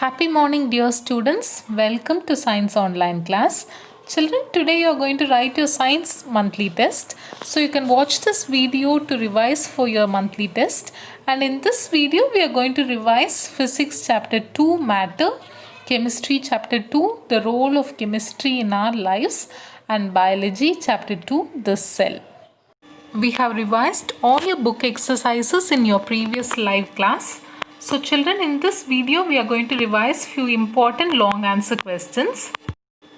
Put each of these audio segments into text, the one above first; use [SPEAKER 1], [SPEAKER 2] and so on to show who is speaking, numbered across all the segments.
[SPEAKER 1] Happy morning, dear students. Welcome to Science Online class. Children, today you are going to write your science monthly test. So you can watch this video to revise for your monthly test. And in this video, we are going to revise Physics Chapter 2 Matter, Chemistry Chapter 2, the role of chemistry in our lives, and Biology Chapter 2, the cell. We have revised all your book exercises in your previous live class. So children, in this video we are going to revise few important long answer questions.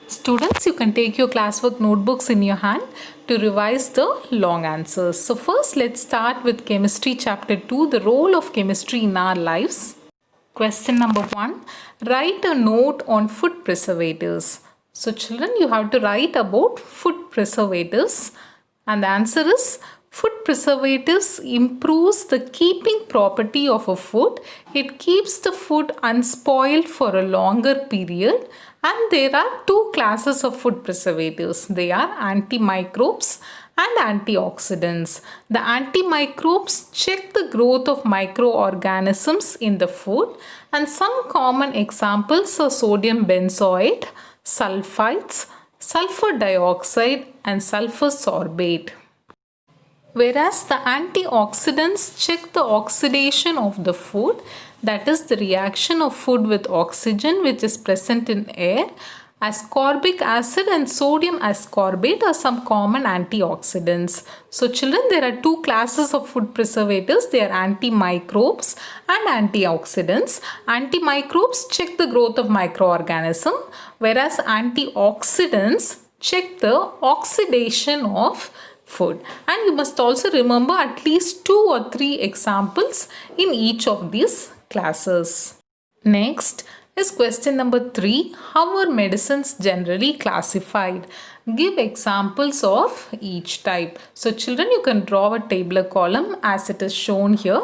[SPEAKER 1] Students, you can take your classwork notebooks in your hand to revise the long answers. So first let's start with Chemistry Chapter 2, the role of chemistry in our lives. Question number 1. Write a note on food preservatives. So children, you have to write about food preservatives. And the answer is food preservatives improves the keeping property of a food. It keeps the food unspoiled for a longer period. And there are two classes of food preservatives. They are antimicrobes and antioxidants. The antimicrobes check the growth of microorganisms in the food. And some common examples are sodium benzoate, sulfites, sulfur dioxide and sulfur sorbate. Whereas the antioxidants check the oxidation of the food, that is the reaction of food with oxygen which is present in air. Ascorbic acid and sodium ascorbate are some common antioxidants. So children, there are two classes of food preservatives. They are antimicrobes and antioxidants. Antimicrobes check the growth of microorganism, whereas antioxidants check the oxidation of food. And you must also remember at least 2 or 3 examples in each of these classes. Next is question number 3. How are medicines generally classified? Give examples of each type. So children, you can draw a tabular column as it is shown here,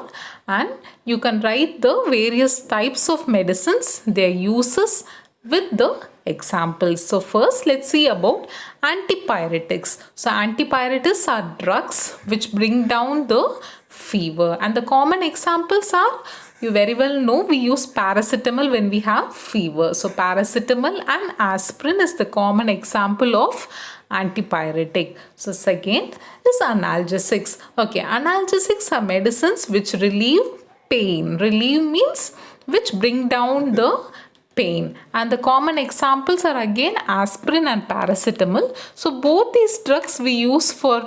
[SPEAKER 1] and you can write the various types of medicines, their uses with the examples. So first let's see about antipyretics. So antipyretics are drugs which bring down the fever, and the common examples are, you very well know, we use paracetamol when we have fever. So paracetamol and aspirin is the common example of antipyretic. So second is analgesics. Okay, analgesics are medicines which relieve pain. Relieve means which bring down the pain, and the common examples are again aspirin and paracetamol. So both these drugs we use for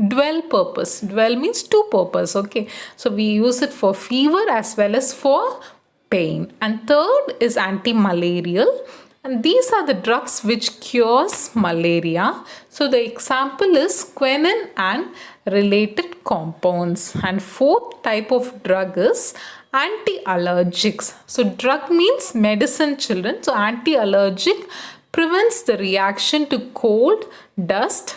[SPEAKER 1] dual purpose. Dual means two purpose. Okay, so we use it for fever as well as for pain. And third is anti-malarial, and these are the drugs which cures malaria. So the example is quinine and related compounds. And fourth type of drug is anti-allergics. So drug means medicine, children. So anti-allergic prevents the reaction to cold, dust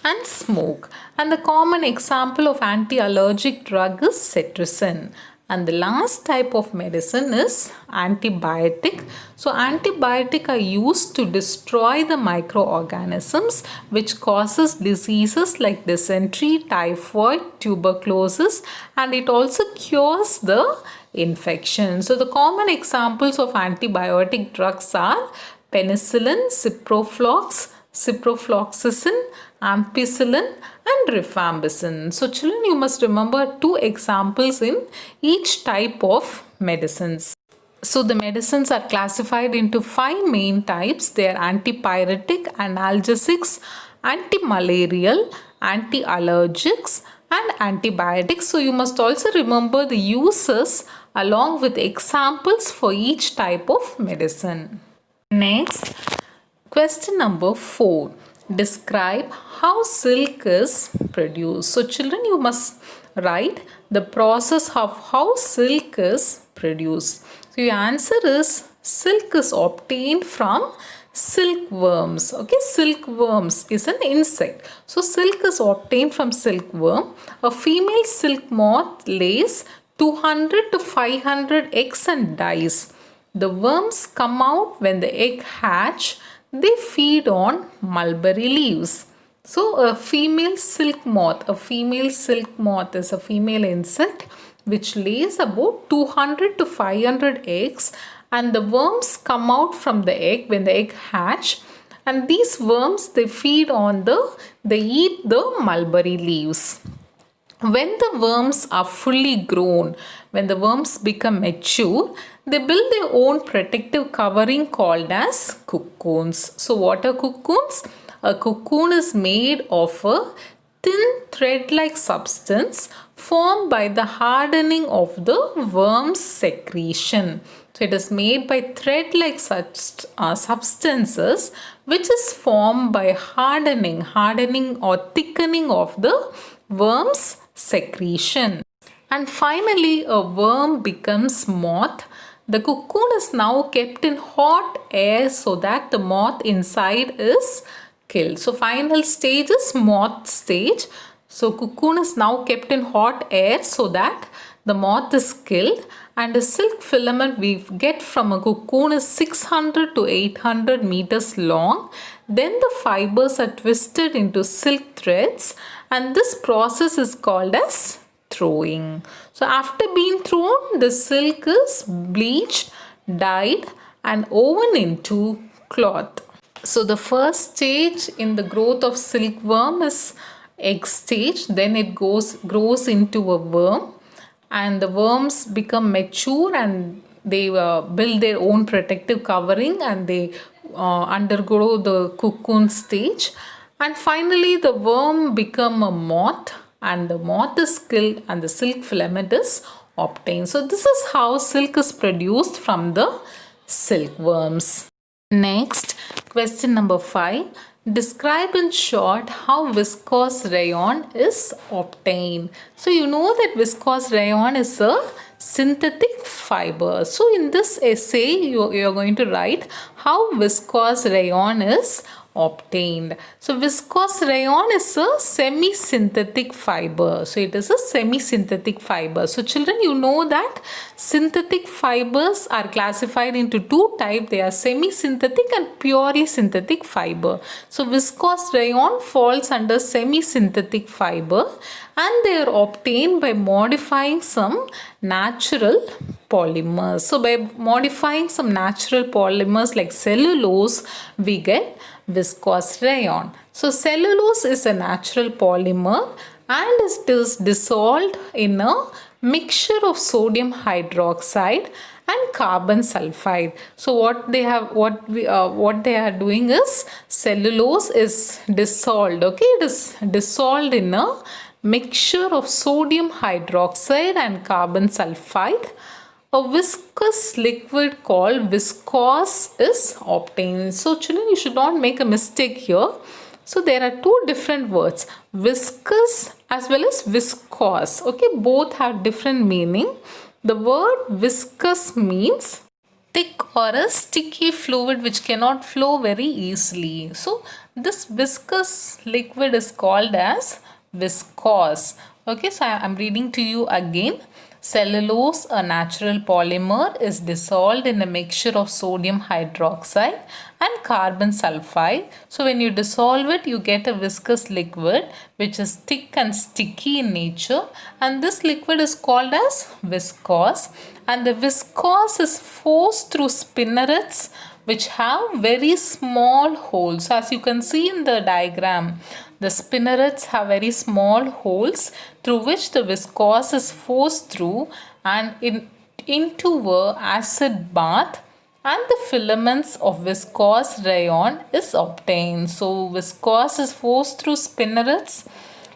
[SPEAKER 1] and smoke. And the common example of anti-allergic drug is cetirizine. And the last type of medicine is antibiotic. So antibiotic are used to destroy the microorganisms which causes diseases like dysentery, typhoid, tuberculosis, and it also cures the infection. So the common examples of antibiotic drugs are penicillin, ciprofloxacin, ampicillin and rifampicin. So children, you must remember 2 examples in each type of medicines. So the medicines are classified into 5 main types. They are antipyretic, analgesics, antimalarial, anti-allergics and antibiotics. So you must also remember the uses along with examples for each type of medicine. Next, question number 4. Describe how silk is produced. So children, you must write the process of how silk is produced. So your answer is silk is obtained from silkworms. Okay, silkworms is an insect. So silk is obtained from silkworm. A female silk moth lays 200 to 500 eggs and dies. The worms come out when the egg hatch. They feed on mulberry leaves. So a female silk moth is a female insect which lays about 200 to 500 eggs, and the worms come out from the egg when the egg hatch, and these worms, they eat the mulberry leaves. When the worms are fully grown, when the worms become mature, they build their own protective covering called as cocoons. So what are cocoons? A cocoon is made of a thin thread-like substance formed by the hardening of the worm's secretion. So it is made by thread-like substances which is formed by hardening or thickening of the worm's secretion. And finally, a worm becomes moth. The cocoon is now kept in hot air so that the moth inside is killed. So final stage is moth stage. So cocoon is now kept in hot air so that the moth is killed, and the silk filament we get from a cocoon is 600 to 800 meters long. Then the fibers are twisted into silk threads, and this process is called as throwing. So after being thrown, the silk is bleached, dyed and woven into cloth. So the first stage in the growth of silkworm is egg stage. Then it grows into a worm, and the worms become mature and they build their own protective covering, and they undergo the cocoon stage. And finally the worm become a moth, and the moth is killed and the silk filament is obtained. So this is how silk is produced from the silkworms. Next, question number 5. Describe in short how viscose rayon is obtained. So you know that viscose rayon is a synthetic fiber. So in this essay, you are going to write how viscose rayon is obtained. So viscose rayon is a semi-synthetic fiber. So it is a semi-synthetic fiber. So children, you know that synthetic fibers are classified into two types. They are semi-synthetic and purely synthetic fiber. So viscose rayon falls under semi-synthetic fiber, and they are obtained by modifying some natural polymers. So by modifying some natural polymers like cellulose, we get viscose rayon. So cellulose is a natural polymer, and it is dissolved in a mixture of sodium hydroxide and carbon sulfide. So what they are doing is cellulose is dissolved. Okay, it is dissolved in a mixture of sodium hydroxide and carbon sulfide. A viscous liquid called viscose is obtained. So children, you should not make a mistake here. So there are two different words, viscous as well as viscose. Okay, both have different meaning. The word viscous means thick or a sticky fluid which cannot flow very easily. So this viscous liquid is called as viscose. Okay, so I am reading to you again. Cellulose, a natural polymer, is dissolved in a mixture of sodium hydroxide and carbon sulfide. So when you dissolve it, you get a viscous liquid which is thick and sticky in nature, and this liquid is called as viscose. And the viscose is forced through spinnerets which have very small holes. So as you can see in the diagram, the spinnerets have very small holes through which the viscose is forced through and into a acid bath, and the filaments of viscose rayon is obtained. So viscose is forced through spinnerets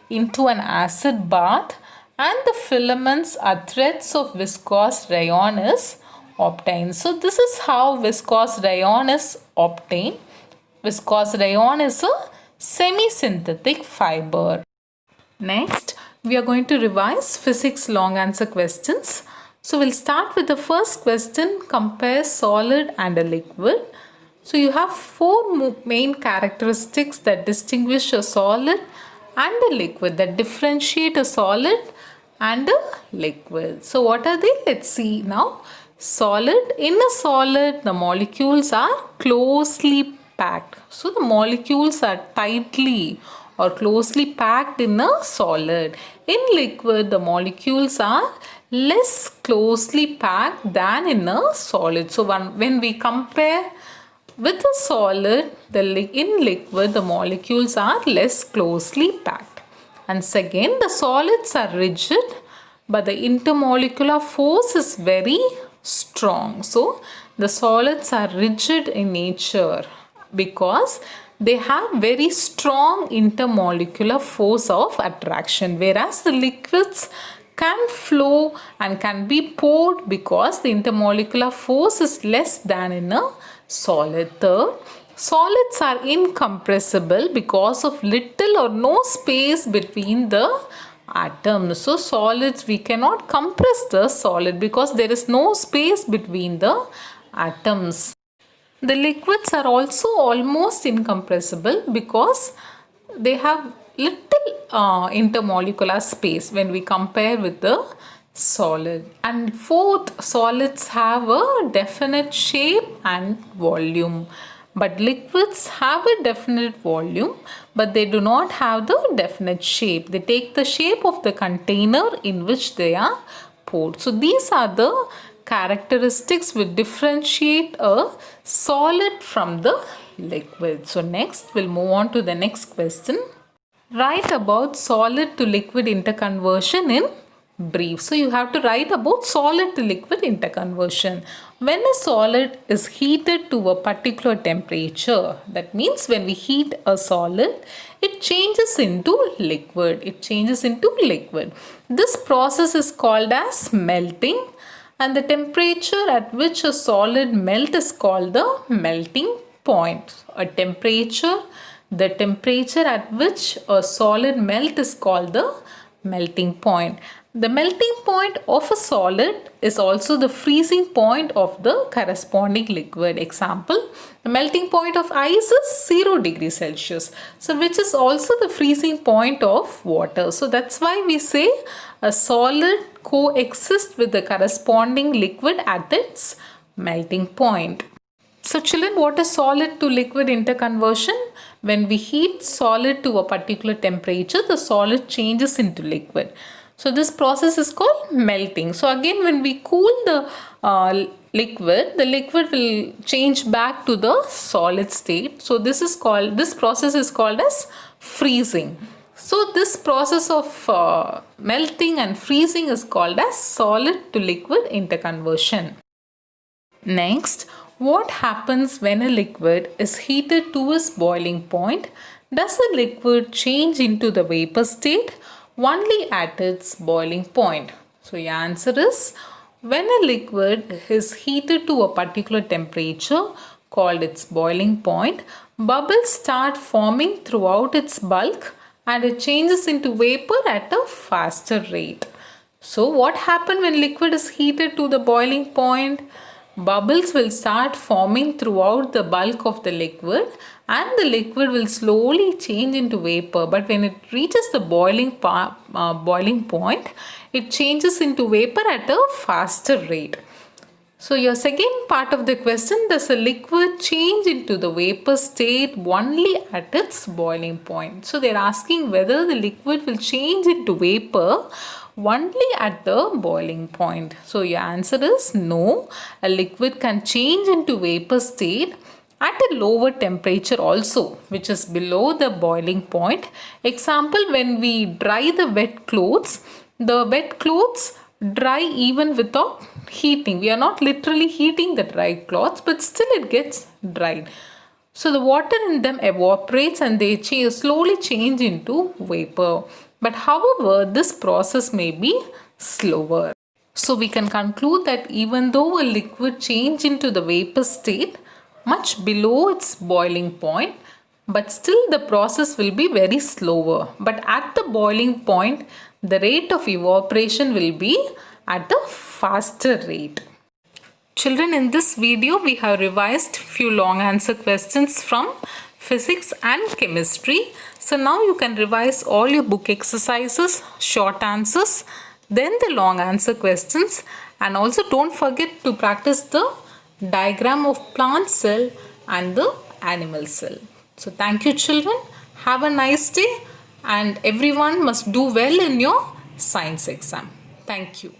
[SPEAKER 1] into an acid bath, and the filaments are threads of viscose rayon is obtained. So this is how viscose rayon is obtained. Viscose rayon is a semi-synthetic fiber. Next, we are going to revise physics long answer questions. So we'll start with the first question, compare solid and a liquid. So you have four main characteristics that distinguish a solid and a liquid, that differentiate a solid and a liquid. So what are they? Let's see now. Solid. In a solid, the molecules are closely packed. So the molecules are tightly or closely packed in a solid. In liquid, the molecules are less closely packed than in a solid. So when we compare with a solid, in liquid, the molecules are less closely packed. And second, the solids are rigid, but the intermolecular force is very strong. So the solids are rigid in nature because they have very strong intermolecular force of attraction, whereas the liquids can flow and can be poured because the intermolecular force is less than in a solid. Third, solids are incompressible because of little or no space between the atoms. So solids, we cannot compress the solid because there is no space between the atoms. The liquids are also almost incompressible because they have little intermolecular space when we compare with the solid. And fourth, solids have a definite shape and volume, but liquids have a definite volume, but they do not have the definite shape. They take the shape of the container in which they are poured. So these are the characteristics which differentiate a solid from the liquid. So next we'll move on to the next question. Write about solid to liquid interconversion in brief. So you have to write about solid to liquid interconversion. When a solid is heated to a particular temperature, that means when we heat a solid, it changes into liquid. This process is called as melting, and the temperature at which a solid melt is called the melting point. The temperature at which a solid melt is called the melting point. The melting point of a solid is also the freezing point of the corresponding liquid. Example, the melting point of ice is 0 degrees Celsius. So which is also the freezing point of water. So that's why we say a solid coexists with the corresponding liquid at its melting point. So children, what is solid to liquid interconversion? When we heat solid to a particular temperature, the solid changes into liquid. So this process is called melting. So again, when we cool the liquid will change back to the solid state. So this process is called as freezing. So this process of melting and freezing is called as solid to liquid interconversion. Next, what happens when a liquid is heated to its boiling point? Does the liquid change into the vapor state? Only at its boiling point. So your answer is, when a liquid is heated to a particular temperature called its boiling point, bubbles start forming throughout its bulk and it changes into vapor at a faster rate. So what happens when liquid is heated to the boiling point? Bubbles will start forming throughout the bulk of the liquid and the liquid will slowly change into vapor, but when it reaches the boiling point, it changes into vapor at a faster rate. So your second part of the question, does a liquid change into the vapor state only at its boiling point? So they're asking whether the liquid will change into vapor only at the boiling point. So your answer is no. A liquid can change into vapor state at a lower temperature also, which is below the boiling point. Example, when we dry the wet clothes dry even without heating. We are not literally heating the dry cloths, but still it gets dried. So the water in them evaporates and they slowly change into vapor. But however, this process may be slower. So we can conclude that even though a liquid changes into the vapor state much below its boiling point, but still the process will be very slower. But at the boiling point, the rate of evaporation will be at a faster rate. Children, in this video we have revised few long answer questions from physics and chemistry. So now you can revise all your book exercises, short answers, then the long answer questions, and also don't forget to practice the diagram of plant cell and the animal cell. So thank you children. Have a nice day, and everyone must do well in your science exam. Thank you.